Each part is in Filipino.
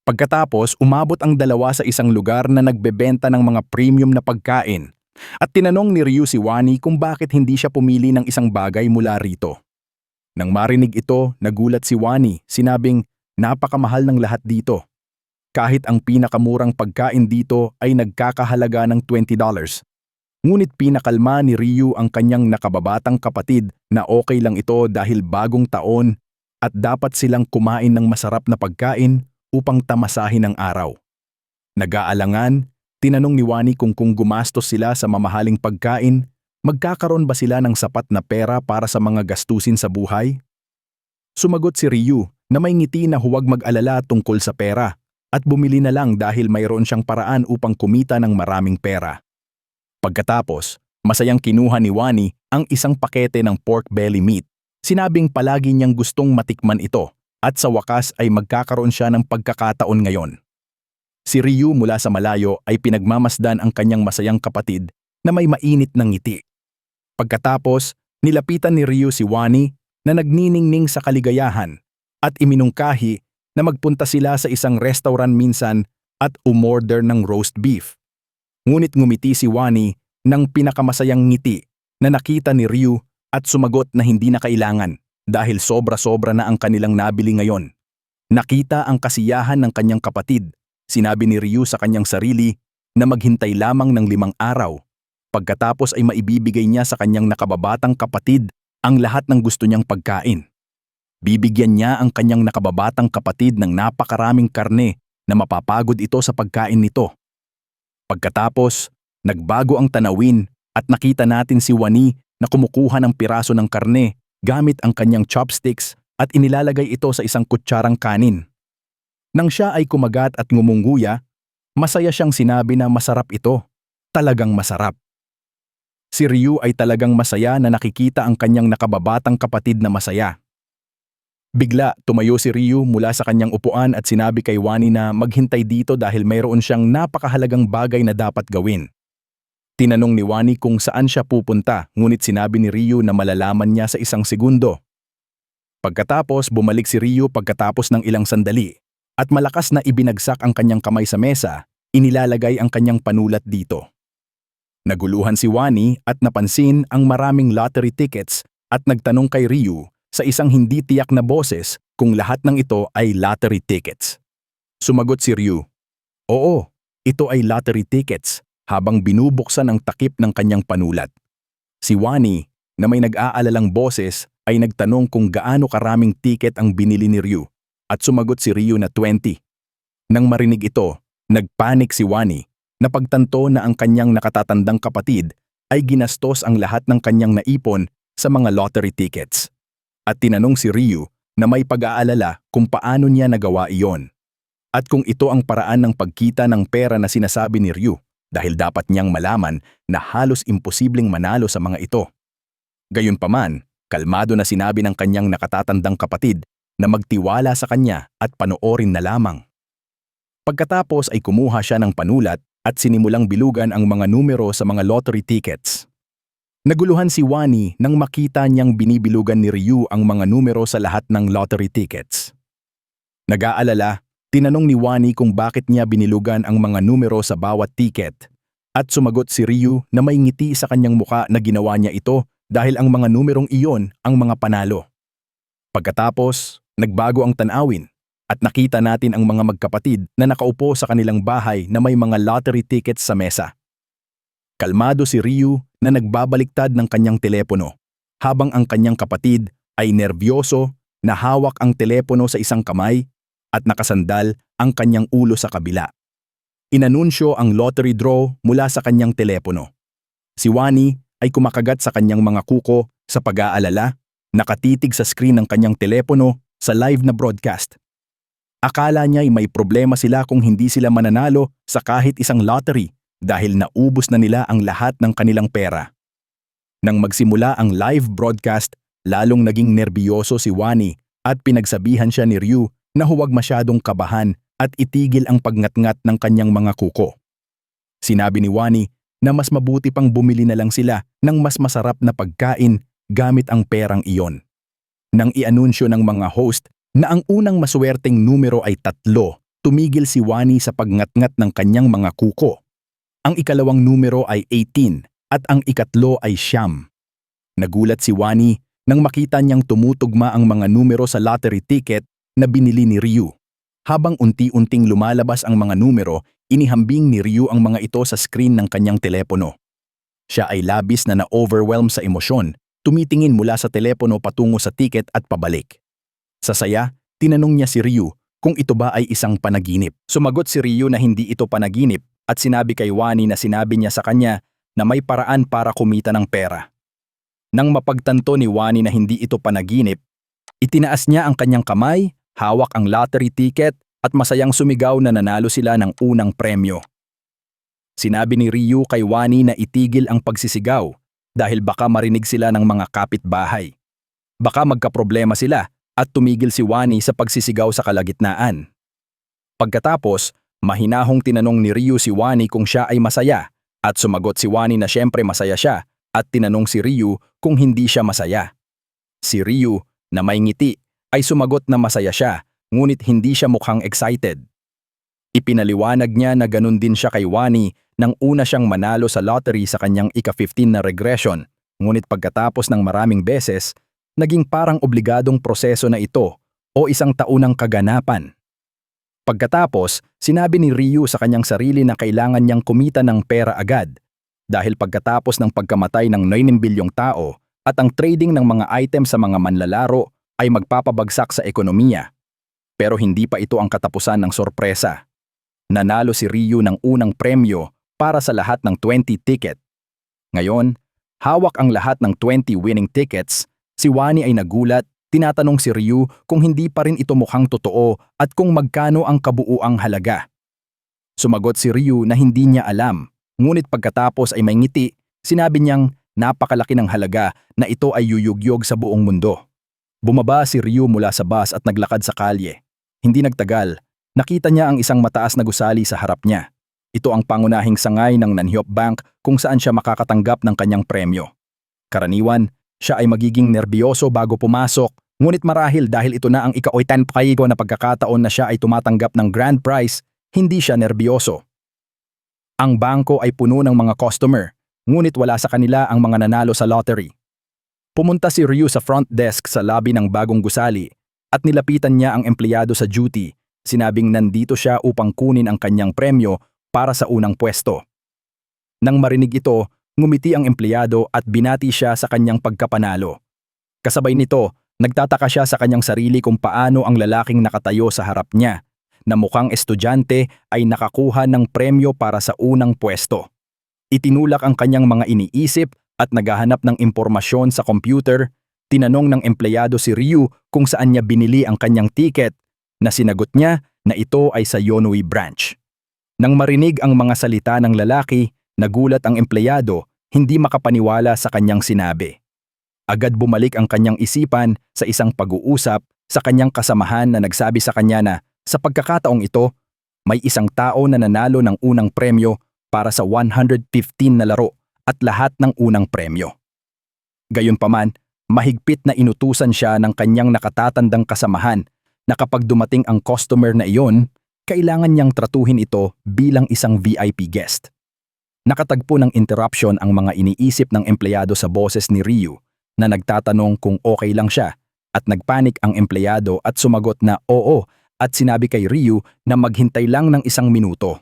Pagkatapos, umabot ang dalawa sa isang lugar na nagbebenta ng mga premium na pagkain. At tinanong ni Ryu si Wani kung bakit hindi siya pumili ng isang bagay mula rito. Nang marinig ito, nagulat si Wani, sinabing, napakamahal ng lahat dito. Kahit ang pinakamurang pagkain dito ay nagkakahalaga ng $20. Ngunit pinakalma ni Ryu ang kanyang nakababatang kapatid na okay lang ito dahil bagong taon at dapat silang kumain ng masarap na pagkain upang tamasahin ang araw. Nag-aalangan, tinanong ni Wani kung gumastos sila sa mamahaling pagkain, magkakaroon ba sila ng sapat na pera para sa mga gastusin sa buhay? Sumagot si Ryu na may ngiti na huwag mag-alala tungkol sa pera at bumili na lang dahil mayroon siyang paraan upang kumita ng maraming pera. Pagkatapos, masayang kinuha ni Wani ang isang pakete ng pork belly meat. Sinabing palagi niyang gustong matikman ito at sa wakas ay magkakaroon siya ng pagkakataon ngayon. Si Ryu mula sa malayo ay pinagmamasdan ang kanyang masayang kapatid na may mainit ng ngiti. Pagkatapos, nilapitan ni Ryu si Wani na nagniningning sa kaligayahan at iminungkahi na magpunta sila sa isang restaurant minsan at umorder ng roast beef. Ngunit ngumiti si Wani ng pinakamasayang ngiti na nakita ni Ryu at sumagot na hindi na kailangan dahil sobra-sobra na ang kanilang nabili ngayon. Nakita ang kasiyahan ng kanyang kapatid. Sinabi ni Ryu sa kanyang sarili na maghintay lamang ng 5 araw. Pagkatapos ay maibibigay niya sa kanyang nakababatang kapatid ang lahat ng gusto niyang pagkain. Bibigyan niya ang kanyang nakababatang kapatid ng napakaraming karne na mapapagod ito sa pagkain nito. Pagkatapos, nagbago ang tanawin at nakita natin si Wani na kumukuha ng piraso ng karne gamit ang kanyang chopsticks at inilalagay ito sa isang kutsarang kanin. Nang siya ay kumagat at ngumungguya, masaya siyang sinabi na masarap ito. Talagang masarap. Si Ryu ay talagang masaya na nakikita ang kanyang nakababatang kapatid na masaya. Bigla, tumayo si Ryu mula sa kanyang upuan at sinabi kay Wani na maghintay dito dahil mayroon siyang napakahalagang bagay na dapat gawin. Tinanong ni Wani kung saan siya pupunta, ngunit sinabi ni Ryu na malalaman niya sa isang segundo. Pagkatapos, bumalik si Ryu pagkatapos ng ilang sandali at malakas na ibinagsak ang kanyang kamay sa mesa, inilalagay ang kanyang panulat dito. Naguluhan si Wani at napansin ang maraming lottery tickets at nagtanong kay Ryu sa isang hindi tiyak na boses kung lahat ng ito ay lottery tickets. Sumagot si Ryu, "Oo, ito ay lottery tickets," habang binubuksan ang takip ng kanyang panulat. Si Wani, na may nag-aalalang boses, ay nagtanong kung gaano karaming ticket ang binili ni Ryu at sumagot si Ryu na 20. Nang marinig ito, nagpanik si Wani na pagtanto na ang kanyang nakatatandang kapatid ay ginastos ang lahat ng kanyang naipon sa mga lottery tickets. At tinanong si Ryu na may pag-aalala kung paano niya nagawa iyon. At kung ito ang paraan ng pagkita ng pera na sinasabi ni Ryu, dahil dapat niyang malaman na halos imposibleng manalo sa mga ito. Gayunpaman, kalmado na sinabi ng kanyang nakatatandang kapatid na magtiwala sa kanya at panoorin na lamang. Pagkatapos ay kumuha siya ng panulat at sinimulang bilugan ang mga numero sa mga lottery tickets. Naguluhan si Wani nang makita niyang binibilugan ni Ryu ang mga numero sa lahat ng lottery tickets. Nag-aalala, tinanong ni Wani kung bakit niya binilugan ang mga numero sa bawat ticket at sumagot si Ryu na may ngiti sa kanyang muka na ginawa niya ito dahil ang mga numerong iyon ang mga panalo. Pagkatapos, nagbago ang tanawin at nakita natin ang mga magkapatid na nakaupo sa kanilang bahay na may mga lottery tickets sa mesa. Kalmado si Ryu na nagbabaliktad ng kanyang telepono habang ang kanyang kapatid ay nerbyoso na hawak ang telepono sa isang kamay at nakasandal ang kanyang ulo sa kabila. Inanunsyo ang lottery draw mula sa kanyang telepono. Si Wani ay kumakagat sa kanyang mga kuko sa pag-aalala, nakatitig sa screen ng kanyang telepono sa live na broadcast. Akala niya ay may problema sila kung hindi sila mananalo sa kahit isang lottery dahil naubos na nila ang lahat ng kanilang pera. Nang magsimula ang live broadcast, lalong naging nerbiyoso si Wani at pinagsabihan siya ni Ryu na huwag masyadong kabahan at itigil ang pagngatngat ng kanyang mga kuko. Sinabi ni Wani na mas mabuti pang bumili na lang sila ng mas masarap na pagkain gamit ang perang iyon. Nang ianunsyo ng mga host na ang unang maswerteng numero ay 3 tumigil si Wani sa pagngatngat ng kanyang mga kuko. Ang ikalawang numero ay 18 at ang ikatlo ay 9. Nagulat si Wani nang makita niyang tumutugma ang mga numero sa lottery ticket na binili ni Ryu. Habang unti-unting lumalabas ang mga numero, inihambing ni Ryu ang mga ito sa screen ng kanyang telepono. Siya ay labis na na-overwhelm sa emosyon, tumitingin mula sa telepono patungo sa ticket at pabalik. Sa saya, tinanong niya si Ryu kung ito ba ay isang panaginip. Sumagot si Ryu na hindi ito panaginip at sinabi kay Wani na sinabi niya sa kanya na may paraan para kumita ng pera. Nang mapagtanto ni Wani na hindi ito panaginip, itinaas niya ang kanyang kamay, hawak ang lottery ticket at masayang sumigaw na nanalo sila ng unang premyo. Sinabi ni Ryu kay Wani na itigil ang pagsisigaw dahil baka marinig sila ng mga kapitbahay. Baka magkaproblema sila at tumigil si Wani sa pagsisigaw sa kalagitnaan. Pagkatapos, mahinahong tinanong ni Ryu si Wani kung siya ay masaya at sumagot si Wani na siyempre masaya siya at tinanong si Ryu kung hindi siya masaya. Si Ryu, na may ngiti, ay sumagot na masaya siya, ngunit hindi siya mukhang excited. Ipinaliwanag niya na ganun din siya kay Wani nang una siyang manalo sa lottery sa kanyang ika-15 na regression, ngunit pagkatapos ng maraming beses, naging parang obligadong proseso na ito o isang taunang kaganapan. Pagkatapos, sinabi ni Ryu sa kanyang sarili na kailangan niyang kumita ng pera agad dahil pagkatapos ng pagkamatay ng 9 bilyong tao at ang trading ng mga item sa mga manlalaro ay magpapabagsak sa ekonomiya. Pero hindi pa ito ang katapusan ng sorpresa. Nanalo si Ryu ng unang premyo para sa lahat ng 20 ticket. Ngayon, hawak ang lahat ng 20 winning tickets, si Wani ay nagulat, tinatanong si Ryu kung hindi pa rin ito mukhang totoo at kung magkano ang kabuuang halaga. Sumagot si Ryu na hindi niya alam, ngunit pagkatapos ay may ngiti, sinabi niyang napakalaki ng halaga na ito ay yuyugyog sa buong mundo. Bumaba si Ryu mula sa bus at naglakad sa kalye. Hindi nagtagal, nakita niya ang isang mataas na gusali sa harap niya. Ito ang pangunahing sangay ng Nanhyop Bank kung saan siya makakatanggap ng kanyang premyo. Karaniwan, siya ay magiging nerbiyoso bago pumasok, ngunit marahil dahil ito na ang ika-10 na pagkakataon na siya ay tumatanggap ng grand prize, hindi siya nerbiyoso. Ang bangko ay puno ng mga customer, ngunit wala sa kanila ang mga nanalo sa lottery. Pumunta si Ryu sa front desk sa lobby ng bagong gusali at nilapitan niya ang empleyado sa duty, sinabing nandito siya upang kunin ang kanyang premyo para sa unang pwesto. Nang marinig ito, ngumiti ang empleyado at binati siya sa kanyang pagkapanalo. Kasabay nito, nagtataka siya sa kanyang sarili kung paano ang lalaking nakatayo sa harap niya, na mukhang estudyante ay nakakuha ng premyo para sa unang pwesto. Itinulak ang kanyang mga iniisip at naghahanap ng impormasyon sa computer, tinanong ng empleyado si Ryu kung saan niya binili ang kanyang ticket, na sinagot niya na ito ay sa Yonui branch. Nang marinig ang mga salita ng lalaki, nagulat ang empleyado, hindi makapaniwala sa kanyang sinabi. Agad bumalik ang kanyang isipan sa isang pag-uusap sa kanyang kasamahan na nagsabi sa kanya na sa pagkakataong ito, may isang tao na nanalo ng unang premyo para sa 115 na laro at lahat ng unang premyo. Gayunpaman, mahigpit na inutusan siya ng kanyang nakatatandang kasamahan na kapag dumating ang customer na iyon, kailangan niyang tratuhin ito bilang isang VIP guest. Nakatagpo ng interruption ang mga iniisip ng empleyado sa boses ni Ryu na nagtatanong kung okay lang siya at nagpanik ang empleyado at sumagot na oo at sinabi kay Ryu na maghintay lang ng 1 minuto.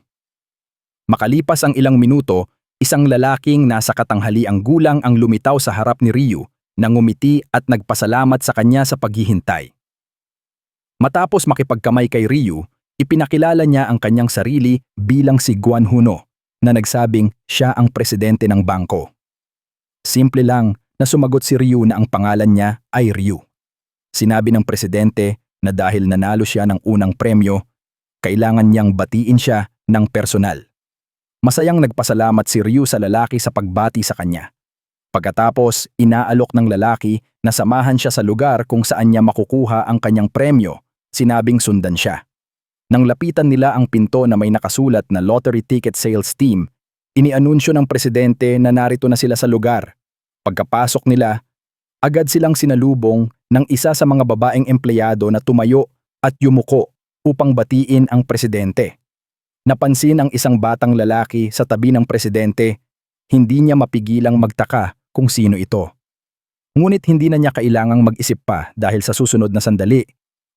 Makalipas ang ilang minuto, isang lalaking nasa katanghaliang gulang ang lumitaw sa harap ni Ryu na ngumiti at nagpasalamat sa kanya sa paghihintay. Matapos makipagkamay kay Ryu, ipinakilala niya ang kanyang sarili bilang si Guan Huno na nagsabing siya ang presidente ng bangko. Simple lang na sumagot si Ryu na ang pangalan niya ay Ryu. Sinabi ng presidente na dahil nanalo siya ng unang premyo, kailangan niyang batiin siya ng personal. Masayang nagpasalamat si Ryu sa lalaki sa pagbati sa kanya. Pagkatapos, inaalok ng lalaki na samahan siya sa lugar kung saan niya makukuha ang kanyang premyo, sinabing sundan siya. Nang lapitan nila ang pinto na may nakasulat na Lottery Ticket Sales Team, inianunsyo ng presidente na narito na sila sa lugar. Pagkapasok nila, agad silang sinalubong ng isa sa mga babaeng empleyado na tumayo at yumuko upang batiin ang presidente. Napansin ang isang batang lalaki sa tabi ng presidente, hindi niya mapigilang magtaka kung sino ito. Ngunit hindi na niya kailangang mag-isip pa dahil sa susunod na sandali,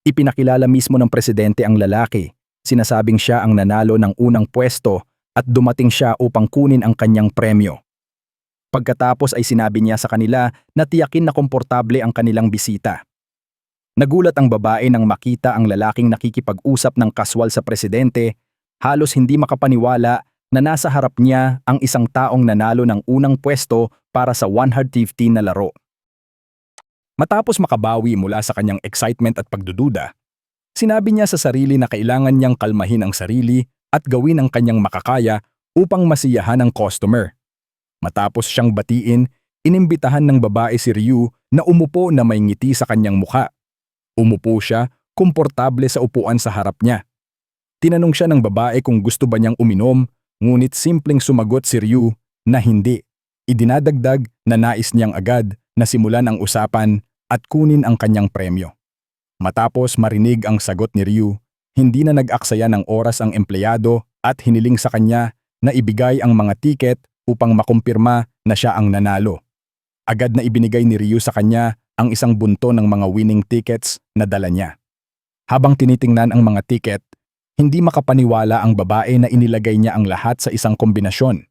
ipinakilala mismo ng presidente ang lalaki, sinasabing siya ang nanalo ng unang pwesto at dumating siya upang kunin ang kanyang premyo. Pagkatapos ay sinabi niya sa kanila na tiyakin na komportable ang kanilang bisita. Nagulat ang babae nang makita ang lalaking nakikipag-usap ng kaswal sa presidente, halos hindi makapaniwala na nasa harap niya ang isang taong nanalo ng unang pwesto para sa 115 na laro. Matapos makabawi mula sa kanyang excitement at pagdududa, sinabi niya sa sarili na kailangan niyang kalmahin ang sarili at gawin ang kanyang makakaya upang masiyahan ang customer. Matapos siyang batiin, inimbitahan ng babae si Ryu na umupo na may ngiti sa kanyang mukha. Umupo siya, komportable sa upuan sa harap niya. Tinanong siya ng babae kung gusto ba niyang uminom, ngunit simpleng sumagot si Ryu na hindi. Idinadagdag na nais niyang agad na simulan ang usapan at kunin ang kanyang premyo. Matapos marinig ang sagot ni Ryu, hindi na nag-aksaya ng oras ang empleyado at hiniling sa kanya na ibigay ang mga tiket upang makumpirma na siya ang nanalo. Agad na ibinigay ni Ryu sa kanya ang isang bunto ng mga winning tickets na dala niya. Habang tinitingnan ang mga tiket, hindi makapaniwala ang babae na inilagay niya ang lahat sa isang kombinasyon.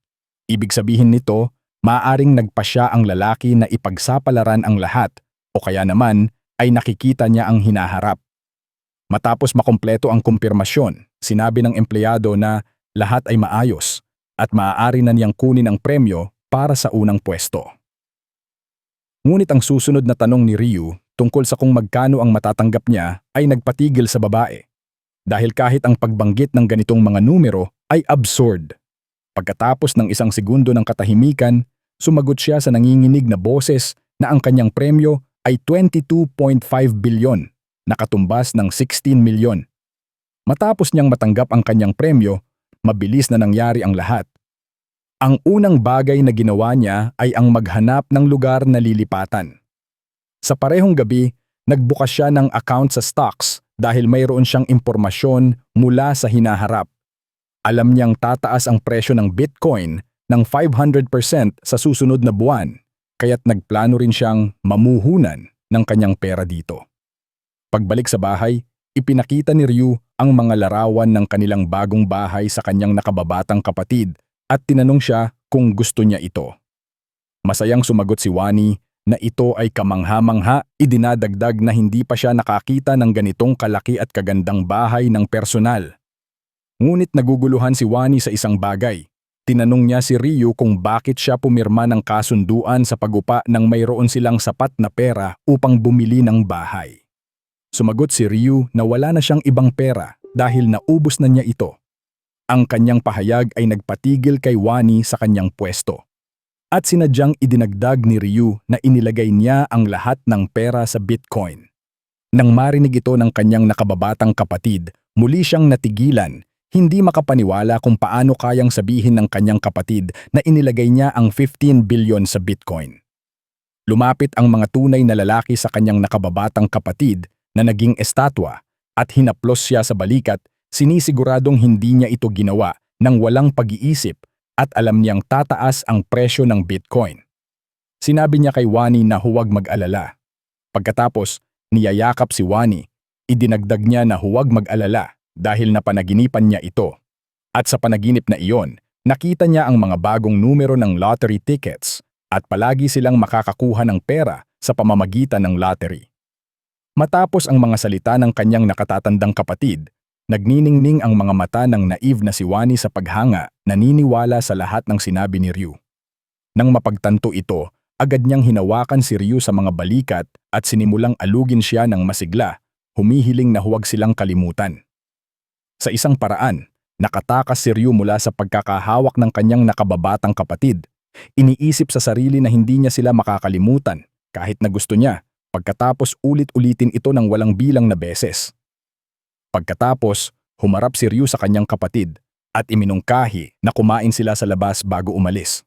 Ibig sabihin nito, maaaring nagpasya ang lalaki na ipagsapalaran ang lahat o kaya naman ay nakikita niya ang hinaharap. Matapos makumpleto ang kumpirmasyon, sinabi ng empleyado na lahat ay maayos at maaari na niyang kunin ang premyo para sa unang pwesto. Ngunit ang susunod na tanong ni Ryu tungkol sa kung magkano ang matatanggap niya ay nagpatigil sa babae. Dahil kahit ang pagbanggit ng ganitong mga numero ay absurd. Pagkatapos ng isang segundo ng katahimikan, sumagot siya sa nanginginig na boses na ang kanyang premyo ay 22.5 bilyon, nakatumbas ng 16 milyon. Matapos niyang matanggap ang kanyang premyo, mabilis na nangyari ang lahat. Ang unang bagay na ginawa niya ay ang maghanap ng lugar na lilipatan. Sa parehong gabi, nagbukas siya ng account sa stocks dahil mayroon siyang impormasyon mula sa hinaharap. Alam niyang tataas ang presyo ng Bitcoin ng 500% sa susunod na buwan, kaya't nagplano rin siyang mamuhunan ng kanyang pera dito. Pagbalik sa bahay, ipinakita ni Ryu ang mga larawan ng kanilang bagong bahay sa kanyang nakababatang kapatid at tinanong siya kung gusto niya ito. Masayang sumagot si Wani na ito ay kamangha-mangha, idinadagdag na hindi pa siya nakakita ng ganitong kalaki at kagandang bahay ng personal. Ngunit naguguluhan si Wani sa isang bagay. Tinanong niya si Ryu kung bakit siya pumirma ng kasunduan sa pagupa nang mayroon silang sapat na pera upang bumili ng bahay. Sumagot si Ryu na wala na siyang ibang pera dahil naubos na niya ito. Ang kanyang pahayag ay nagpatigil kay Wani sa kanyang pwesto. At sinadyang idinagdag ni Ryu na inilagay niya ang lahat ng pera sa Bitcoin. Nang marinig ito ng kanyang nakababatang kapatid, muli siyang natigilan. Hindi makapaniwala kung paano kayang sabihin ng kanyang kapatid na inilagay niya ang 15 bilyon sa Bitcoin. Lumapit ang mga tunay na lalaki sa kanyang nakababatang kapatid na naging estatwa at hinaplos siya sa balikat, sinisiguradong hindi niya ito ginawa nang walang pag-iisip at alam niyang tataas ang presyo ng Bitcoin. Sinabi niya kay Wani na huwag mag-alala. Pagkatapos, niyayakap si Wani, idinagdag niya na huwag mag-alala dahil napanaginipan niya ito. At sa panaginip na iyon, nakita niya ang mga bagong numero ng lottery tickets at palagi silang makakakuha ng pera sa pamamagitan ng lottery. Matapos ang mga salita ng kanyang nakatatandang kapatid, nagniningning ang mga mata ng naive na si Wani sa paghanga, naniniwala sa lahat ng sinabi ni Ryu. Nang mapagtanto ito, agad niyang hinawakan si Ryu sa mga balikat at sinimulang alugin siya ng masigla, humihiling na huwag silang kalimutan. Sa isang paraan, nakatakas si Ryu mula sa pagkakahawak ng kanyang nakababatang kapatid. Iniisip sa sarili na hindi niya sila makakalimutan kahit na gusto niya, pagkatapos ulit-ulitin ito ng walang bilang na beses. Pagkatapos, humarap si Ryu sa kanyang kapatid at iminungkahi na kumain sila sa labas bago umalis.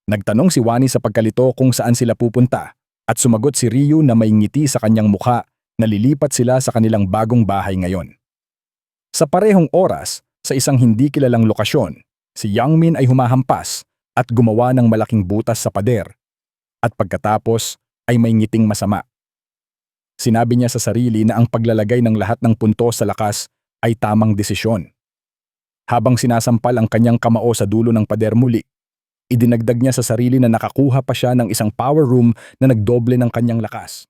Nagtanong si Wani sa pagkalito kung saan sila pupunta at sumagot si Ryu na may ngiti sa kanyang mukha na lilipat sila sa kanilang bagong bahay ngayon. Sa parehong oras, sa isang hindi kilalang lokasyon, si Yang Min ay humahampas at gumawa ng malaking butas sa pader. At pagkatapos ay may ngiting masama. Sinabi niya sa sarili na ang paglalagay ng lahat ng puntos sa lakas ay tamang desisyon. Habang sinasampal ang kanyang kamao sa dulo ng pader muli, idinagdag niya sa sarili na nakakuha pa siya ng isang power room na nagdoble ng kanyang lakas.